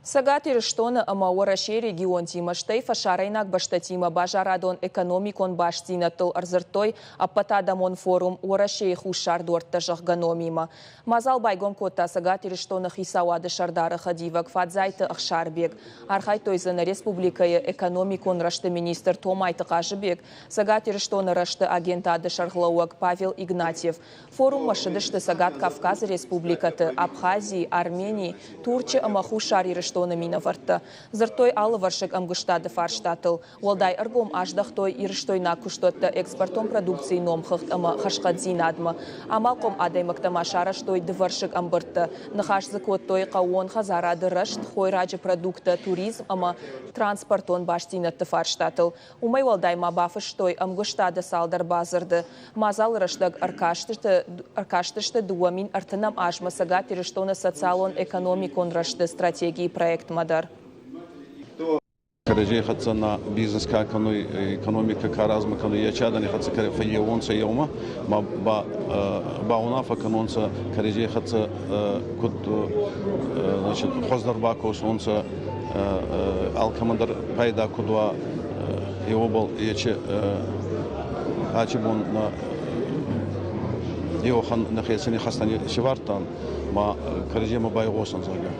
Сагатир штона амауараши регион тимаштай фашарайнак баштатима бажарадон экономикон баштинатыл арзыртой аппатадамон форум уараши хушар дуарта жахганомима. Мазал байгом кота сагатир штона хисауады шардары хадивак фадзайты ахшарбек. Архай тойзана республикая экономикон рашты министр Томайты Кажыбек. Сагатир штона рашты агентады шарглауак Павел Игнатьев. Форум машидышты Сагат Кавказ республикаты Абхазии, Армении, Турчия амахушари штона минаварта. Зыртой алываршик амгыштады фарштатыл. Уалдай аргом аждахтой ирыштой накуштотта экспортом продукции номхыхт ама хашкадзинадма. Амалком адаймактама шараштой дываршик амбырта. Нахаш закоттой кауон хазарады рашт хойраджи продукта туризм ама транспортон баштинатты фарштатыл. Умай уалдай мабафыштой амгыштады салдар базырды. Мазал раштаг аркаштышты дуамин артынам ажма сагат ирыштона социалон экономикон рашты стратегии проект Мадар. Караджи хатса на бизнес экономика каразма кану ячада не хатса каре фаевонца йома ба унафа канонца караджи хатса код значит хоздарбакос онца алкамандар пайда кудва йобал яче ачибон на йохан на хесени хастани швартан ма караджи ма байгосан зага